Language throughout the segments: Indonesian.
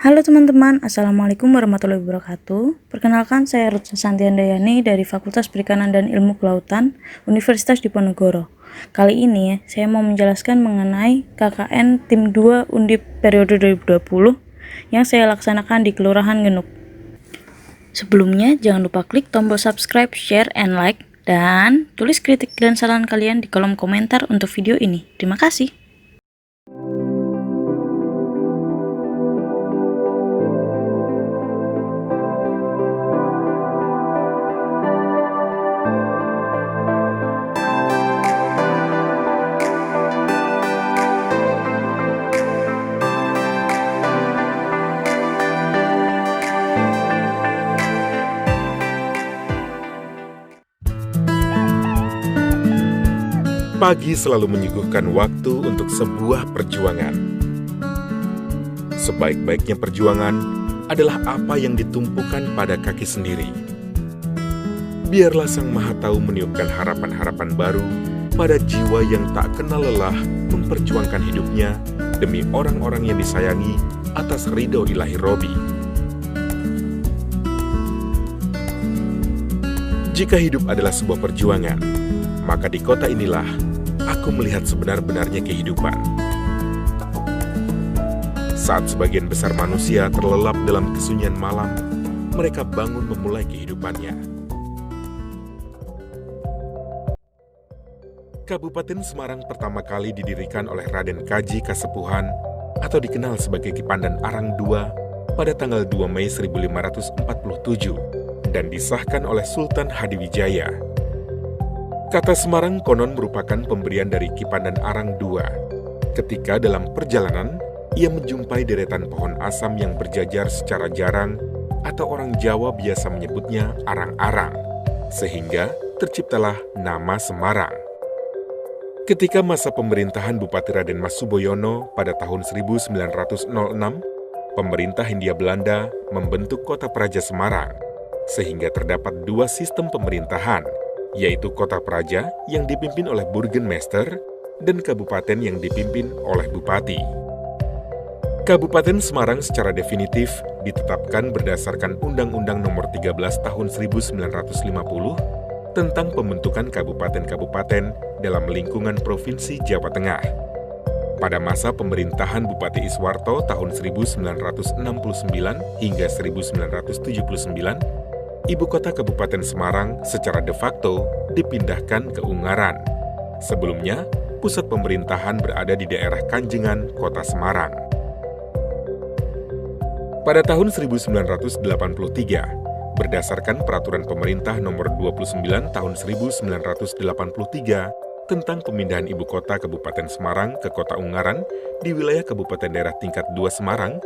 Halo teman-teman, Assalamualaikum warahmatullahi wabarakatuh. Perkenalkan, saya Ruth Santiandayani dari Fakultas Perikanan dan Ilmu Kelautan, Universitas Diponegoro. Kali ini saya mau menjelaskan mengenai KKN Tim 2 Undip periode 2020 yang saya laksanakan di Kelurahan Genuk. Sebelumnya, jangan lupa klik tombol subscribe, share, and like, dan tulis kritik dan saran kalian di kolom komentar untuk video ini. Terima kasih. Pagi selalu menyuguhkan waktu untuk sebuah perjuangan. Sebaik-baiknya perjuangan adalah apa yang ditumpukan pada kaki sendiri. Biarlah Sang Maha Tahu meniupkan harapan-harapan baru pada jiwa yang tak kenal lelah memperjuangkan hidupnya demi orang-orang yang disayangi atas ridho ilahi Robi. Jika hidup adalah sebuah perjuangan, maka di kota inilah aku melihat sebenar-benarnya kehidupan. Saat sebagian besar manusia terlelap dalam kesunyian malam, mereka bangun memulai kehidupannya. Kabupaten Semarang pertama kali didirikan oleh Raden Kaji Kasepuhan atau dikenal sebagai Kipandan Arang II pada tanggal 2 Mei 1547 dan disahkan oleh Sultan Hadiwijaya. Kata Semarang konon merupakan pemberian dari Kipandan Arang II. Ketika dalam perjalanan, ia menjumpai deretan pohon asam yang berjajar secara jarang, atau orang Jawa biasa menyebutnya arang-arang, sehingga terciptalah nama Semarang. Ketika masa pemerintahan Bupati Raden Mas Suboyono pada tahun 1906, pemerintah Hindia Belanda membentuk Kota Praja Semarang, sehingga terdapat dua sistem pemerintahan, yaitu Kota Praja yang dipimpin oleh Burgenmeester dan Kabupaten yang dipimpin oleh Bupati. Kabupaten Semarang secara definitif ditetapkan berdasarkan Undang-Undang Nomor 13 Tahun 1950 tentang pembentukan kabupaten-kabupaten dalam lingkungan Provinsi Jawa Tengah. Pada masa pemerintahan Bupati Iswarto tahun 1969 hingga 1979, Ibu kota Kabupaten Semarang secara de facto dipindahkan ke Ungaran. Sebelumnya, pusat pemerintahan berada di daerah Kanjengan, Kota Semarang. Pada tahun 1983, berdasarkan Peraturan Pemerintah Nomor 29 Tahun 1983 tentang pemindahan ibu kota Kabupaten Semarang ke Kota Ungaran di wilayah Kabupaten Daerah Tingkat 2 Semarang,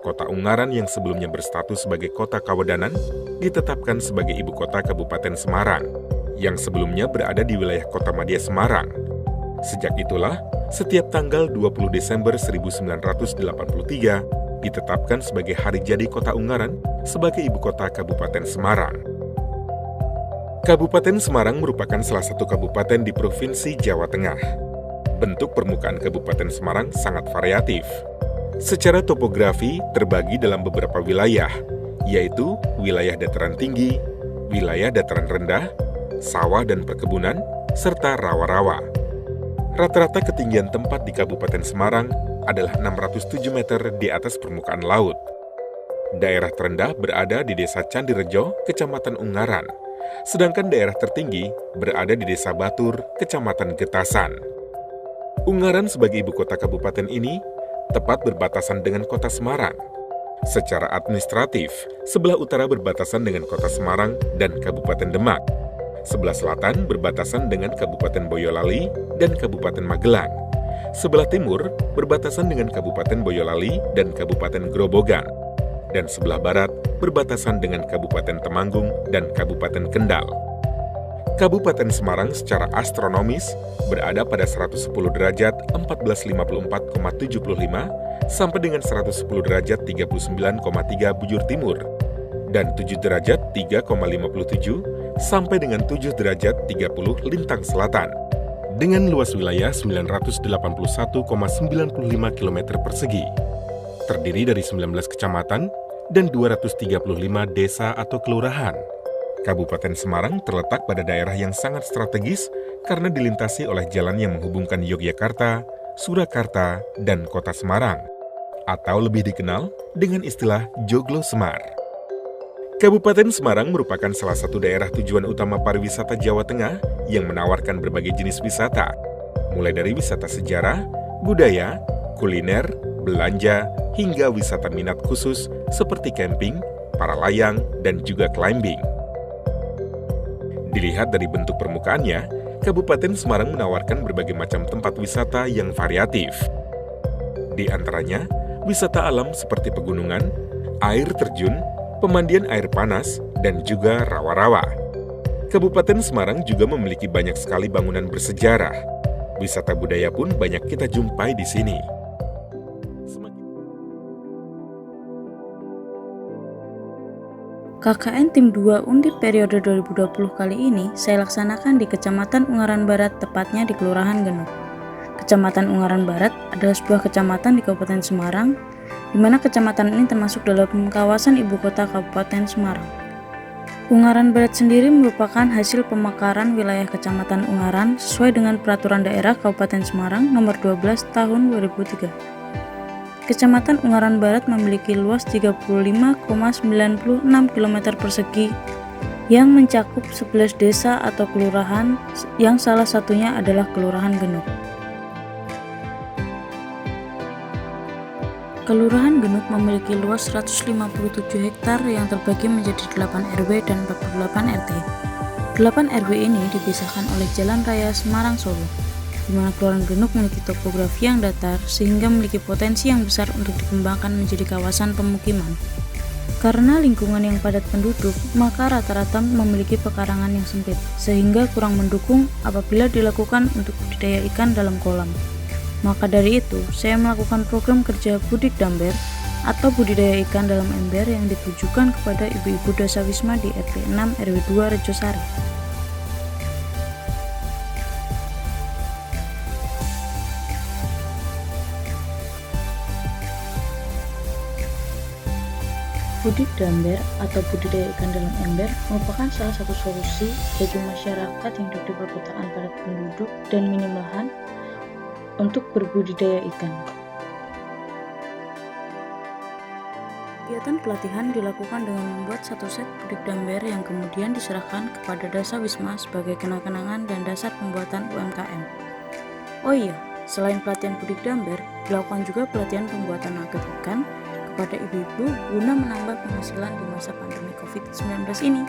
Kota Ungaran yang sebelumnya berstatus sebagai Kota Kawedanan ditetapkan sebagai ibu kota Kabupaten Semarang, yang sebelumnya berada di wilayah Kota Madya Semarang. Sejak itulah, setiap tanggal 20 Desember 1983 ditetapkan sebagai hari jadi Kota Ungaran sebagai ibu kota Kabupaten Semarang. Kabupaten Semarang merupakan salah satu kabupaten di Provinsi Jawa Tengah. Bentuk permukaan Kabupaten Semarang sangat variatif. Secara topografi terbagi dalam beberapa wilayah, yaitu wilayah dataran tinggi, wilayah dataran rendah, sawah dan perkebunan, serta rawa-rawa. Rata-rata ketinggian tempat di Kabupaten Semarang adalah 607 meter di atas permukaan laut. Daerah terendah berada di Desa Candirejo, Kecamatan Ungaran, sedangkan daerah tertinggi berada di Desa Batur, Kecamatan Getasan. Ungaran sebagai ibu kota kabupaten ini tepat berbatasan dengan Kota Semarang. Secara administratif, sebelah utara berbatasan dengan Kota Semarang dan Kabupaten Demak. Sebelah selatan berbatasan dengan Kabupaten Boyolali dan Kabupaten Magelang. Sebelah timur berbatasan dengan Kabupaten Boyolali dan Kabupaten Grobogan. Dan sebelah barat berbatasan dengan Kabupaten Temanggung dan Kabupaten Kendal. Kabupaten Semarang secara astronomis berada pada 110 derajat 1454,75 sampai dengan 110 derajat 39,3 bujur timur dan 7 derajat 3,57 sampai dengan 7 derajat 30 lintang selatan. dengan luas wilayah 981,95 km persegi. terdiri dari 19 kecamatan dan 235 desa atau kelurahan. Kabupaten Semarang terletak pada daerah yang sangat strategis karena dilintasi oleh jalan yang menghubungkan Yogyakarta, Surakarta, dan Kota Semarang, atau lebih dikenal dengan istilah Joglo Semar. Kabupaten Semarang merupakan salah satu daerah tujuan utama pariwisata Jawa Tengah yang menawarkan berbagai jenis wisata, mulai dari wisata sejarah, budaya, kuliner, belanja, hingga wisata minat khusus seperti camping, para layang, dan juga climbing. Dilihat dari bentuk permukaannya, Kabupaten Semarang menawarkan berbagai macam tempat wisata yang variatif. Di antaranya, wisata alam seperti pegunungan, air terjun, pemandian air panas, dan juga rawa-rawa. Kabupaten Semarang juga memiliki banyak sekali bangunan bersejarah. Wisata budaya pun banyak kita jumpai di sini. KKN Tim 2 Undip periode 2020 kali ini saya laksanakan di Kecamatan Ungaran Barat, tepatnya di Kelurahan Genuk. Kecamatan Ungaran Barat adalah sebuah kecamatan di Kabupaten Semarang, di mana kecamatan ini termasuk dalam kawasan ibu kota Kabupaten Semarang. Ungaran Barat sendiri merupakan hasil pemekaran wilayah Kecamatan Ungaran sesuai dengan Peraturan Daerah Kabupaten Semarang Nomor 12 Tahun 2003. Kecamatan Ungaran Barat memiliki luas 35,96 km persegi yang mencakup 11 desa atau kelurahan yang salah satunya adalah Kelurahan Genuk. Kelurahan Genuk memiliki luas 157 hektar yang terbagi menjadi 8 RW dan 48 RT. 8 RW ini dipisahkan oleh Jalan Raya Semarang-Solo, di mana Kelurahan Genuk memiliki topografi yang datar sehingga memiliki potensi yang besar untuk dikembangkan menjadi kawasan pemukiman. Karena lingkungan yang padat penduduk, maka rata-rata memiliki pekarangan yang sempit, sehingga kurang mendukung apabila dilakukan untuk budidaya ikan dalam kolam. Maka dari itu, saya melakukan program kerja Budik Damber atau budidaya ikan dalam ember yang ditujukan kepada ibu-ibu dasawisma di RT 6 RW 2 Rejosari. Budik Damber atau budidaya ikan dalam ember merupakan salah satu solusi bagi masyarakat yang hidup di perkotaan padat penduduk dan minim lahan untuk berbudidaya ikan. Kegiatan pelatihan dilakukan dengan membuat satu set budik damber yang kemudian diserahkan kepada dasawisma sebagai kenang-kenangan dan dasar pembuatan UMKM. Oh iya, selain pelatihan budik damber, dilakukan juga pelatihan pembuatan nugget ikan kepada ibu-ibu guna menambah penghasilan di masa pandemi COVID-19 ini.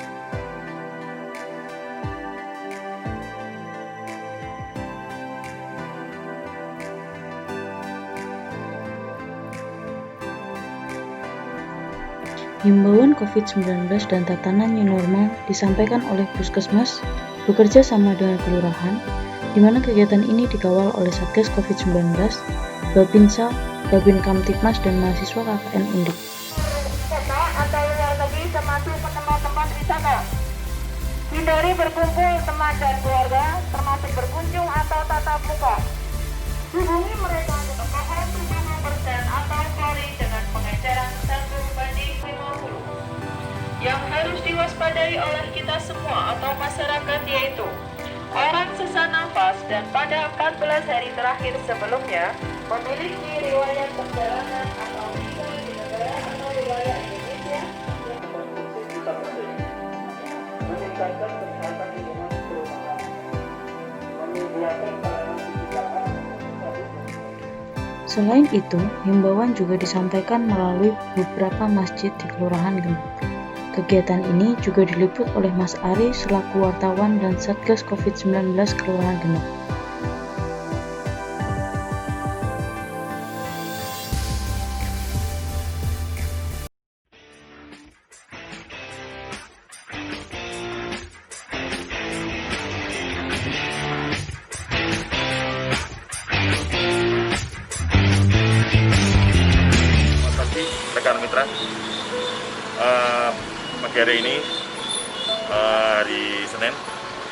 Himbauan COVID-19 dan tatanan new normal disampaikan oleh Puskesmas bekerja sama dengan kelurahan, di mana kegiatan ini dikawal oleh Satgas COVID-19, Babinsa, Babin Kamtipmas, dan mahasiswa KKN Undip. Kota atau luar negeri termasuk tempat-tempat wisata. Hindari berkumpul teman dan keluarga, termasuk berkunjung atau tatap muka. Hubungi mereka dengan pH 70% atau klorin dengan pengecaran 1:50. Yang harus diwaspadai oleh kita semua atau masyarakat yaitu orang sesak nafas dan pada 14 hari terakhir sebelumnya memiliki riwayat perjalanan atau tinggal di negara atau wilayah Indonesia yang berfungsi bisa penting meningkatkan kesehatan lingkungan perumahan, menyediakan pelayanan kesehatan. Selain itu, himbauan juga disampaikan melalui beberapa masjid di Kelurahan Genuk. Kegiatan ini juga diliput oleh Mas Ari selaku wartawan dan Satgas COVID-19 Kelurahan Genuk. Rekan mitra, pagi hari ini hari Senin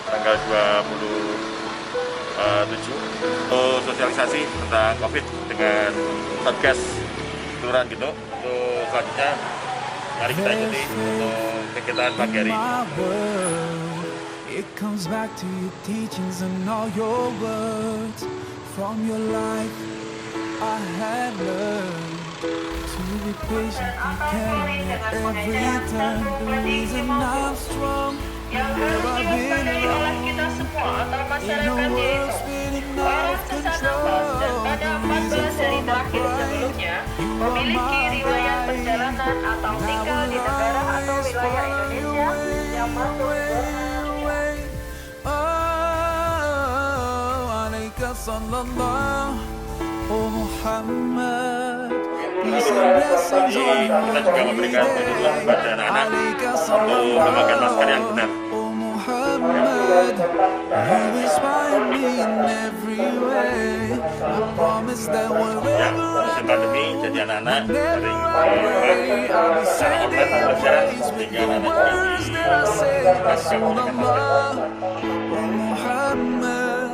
tanggal 27 untuk sosialisasi tentang COVID dengan Satgas kelurahan gitu. Untuk selanjutnya mari kita ikuti untuk kegiatan pagi hari ini. It comes back to your teachings and all your words. From your life I have learned to be patient and caring at every turn. The reason I'm strong, yang harus disadari oleh kita semua atau masyarakat yaitu orang sesat nafas dan pada 14 hari terakhir sebelumnya memiliki riwayat perjalanan atau tinggal di negara atau wilayah Indonesia yang masuk Sallallahu Muhammad. Kita juga memberikan tuntunan kepada anak-anak untuk memakai masker yang benar. Muhammad, you inspire me in every way. I promise that Ya, wherever musim pandemi jadi anak-anak sering secara online pelajaran sehingga anak-anak juga dikasih menggunakan masker. Muhammad,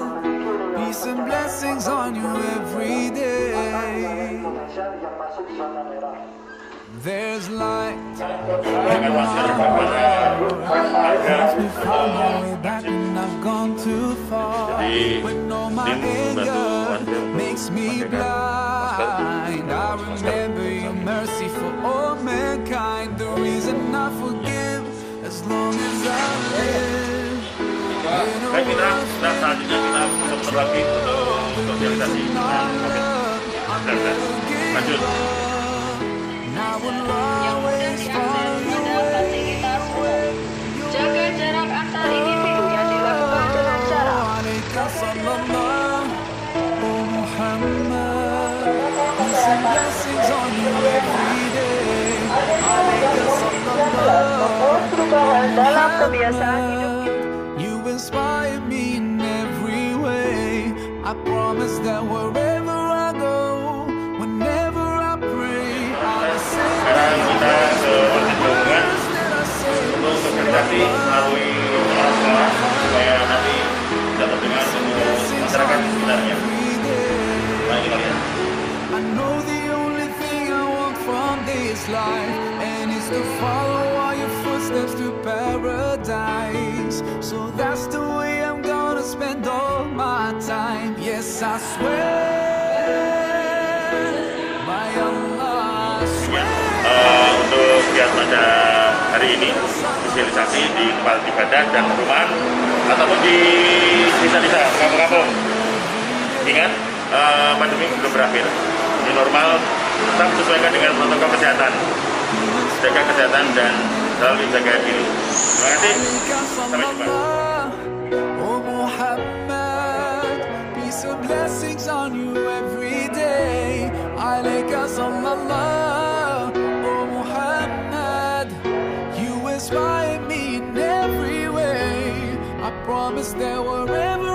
peace and blessings on you every day. There's light Menggunakan masker kepada warga back when I've gone too far. Jadi When all my tim membantu anger warga makes me memakai masker. blind, I remember your mercy for all mankind. The reason I forgive as long as I live. Baik mitra, nah selanjutnya kita sebentar lagi untuk sosialisasi dengan COVID-19. Lanjut. yang mudah diakses pada fasilitas umum. Jaga jarak antar individu yang dilakukan dengan cara perubahan dalam kebiasaan hidup kita. You inspire me in every way. I promise that wherever I go, whenever I pray, I'll say Sekarang kita ke Masjid Gabungan untuk sosialisasi melalui orang sekolah supaya nanti bisa terdengar seluruh masyarakat di sekitarnya. Mari kita lihat. I know the only thing I want from this life, and it's to follow all your footsteps to paradise. So that's the way I'm gonna spend all my time. Yes, I swear, by Allah, I swear. Untuk kegiatan pada hari ini sosialisasi di tempat ibadah dan rumah ataupun di desa-desa kampung-kampung. Ingat, pandemi belum berakhir. Ini normal, tetap sesuaikan dengan protokol kesehatan. Jaga kesehatan dan selalu jaga diri. Terima kasih. Sampai jumpa. Oh Muhammad, peace and blessings on you every day. Alayka sallallahu. Oh Muhammad, you inspire me in every way. I promise that wherever